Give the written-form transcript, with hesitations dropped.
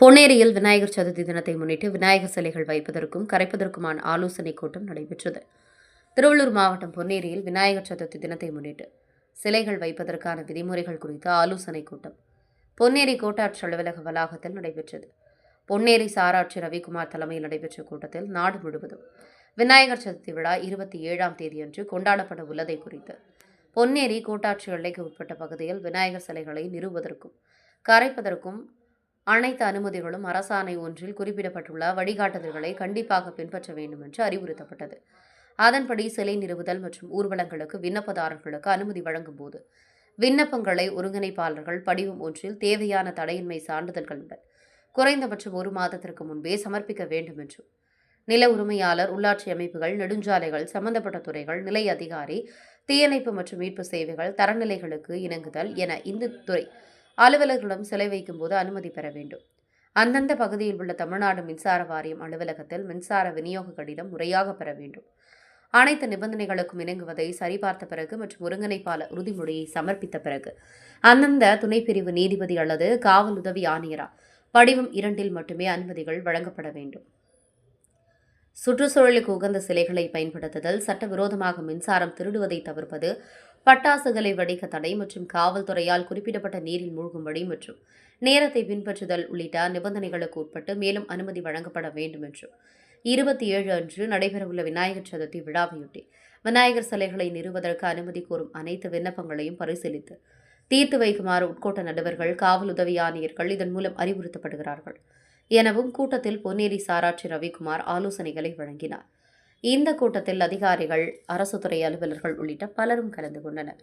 பொன்னேரியில் விநாயகர் சதுர்த்தி தினத்தை முன்னிட்டு விநாயகர் சிலைகள் வைப்பதற்கும் கரைப்பதற்குமான ஆலோசனைக் கூட்டம் நடைபெற்றது. திருவள்ளூர் மாவட்டம் பொன்னேரியில் விநாயகர் சதுர்த்தி தினத்தை முன்னிட்டு சிலைகள் வைப்பதற்கான விதிமுறைகள் குறித்த ஆலோசனைக் கூட்டம் பொன்னேரி கோட்டாட்சி அலுவலக வளாகத்தில் நடைபெற்றது. பொன்னேரி சாராட்சி ரவிக்குமார் தலைமையில் நடைபெற்ற கூட்டத்தில் நாடு முழுவதும் விநாயகர் சதுர்த்தி விழா 27ஆம் தேதியன்று கொண்டாடப்பட உள்ளதை குறித்து பொன்னேரி கோட்டாட்சி எல்லைக்கு உட்பட்ட பகுதியில் விநாயகர் சிலைகளை நிறுவுவதற்கும் கரைப்பதற்கும் அனைத்து அனுமதிகளும் அரசாணை ஒன்றில் குறிப்பிடப்பட்டுள்ள வழிகாட்டுதல்களை கண்டிப்பாக பின்பற்ற வேண்டும் என்று அறிவுறுத்தப்பட்டது. அதன்படி சிலை நிறுவுதல் மற்றும் ஊர்வலங்களுக்கு விண்ணப்பதாரர்களுக்கு அனுமதி வழங்கும் போது விண்ணப்பங்களை ஒருங்கிணைப்பாளர்கள் படிவம் ஒன்றில் தேவையான தடையின்மை சான்றிதழ்களுடன் குறைந்தபட்சம் 1 மாதத்திற்கு முன்பே சமர்ப்பிக்க வேண்டும் என்றும், நில உரிமையாளர், உள்ளாட்சி அமைப்புகள், நெடுஞ்சாலைகள், சம்பந்தப்பட்ட துறைகள், நிலை அதிகாரி, தீயணைப்பு மற்றும் மீட்பு சேவைகள், தரநிலைகளுக்கு இணங்குதல் என இந்த துறை அலுவலர்களிடம் சிலை வைக்கும் போது அனுமதி பெற வேண்டும். அந்தந்த பகுதியில் உள்ள தமிழ்நாடு மின்சார வாரியம் அலுவலகத்தில் மின்சார விநியோக கடிதம் முறையாக பெற வேண்டும். அனைத்து நிபந்தனைகளுக்கும் இணங்குவதை சரிபார்த்த பிறகு மற்றும் ஒருங்கிணைப்பாளர் உறுதிமொழியை சமர்ப்பித்த பிறகு அந்தந்த துணைப்பிரிவு நீதிபதி அல்லது காவல் உதவி ஆணையரால் படிவம் 2 மட்டுமே அனுமதிகள் வழங்கப்பட வேண்டும். சுற்றுச்சூழலுக்கு உகந்த சிலைகளை பயன்படுத்துதல், சட்டவிரோதமாக மின்சாரம் திருடுவதை தவிர்ப்பது, பட்டாசுகளை வெடிக்க தடை மற்றும் காவல்துறையால் குறிப்பிடப்பட்ட நீரில் மூழ்கும்படி மற்றும் நேரத்தை பின்பற்றுதல் உள்ளிட்ட நிபந்தனைகளுக்கு உட்பட்டு மேலும் அனுமதி வழங்கப்பட வேண்டும் என்றும் 27 அன்று நடைபெறவுள்ள விநாயகர் சதுர்த்தி விழாவையொட்டி விநாயகர் சிலைகளை நிறுவுவதற்கு அனுமதி கோரும் அனைத்து விண்ணப்பங்களையும் பரிசீலித்து தீர்த்து வைக்குமாறு உட்கோட்ட நடுவர்கள், காவல் உதவி ஆணையர்கள் இதன் மூலம் அறிவுறுத்தப்படுகிறார்கள் எனவும் கூட்டத்தில் பொன்னேரி சாராட்சி ரவிக்குமார் ஆலோசனைகளை வழங்கினார். இந்த கூட்டத்தில் அதிகாரிகள், அரசு துறை அலுவலர்கள் உள்ளிட்ட பலரும் கலந்து கொண்டனர்.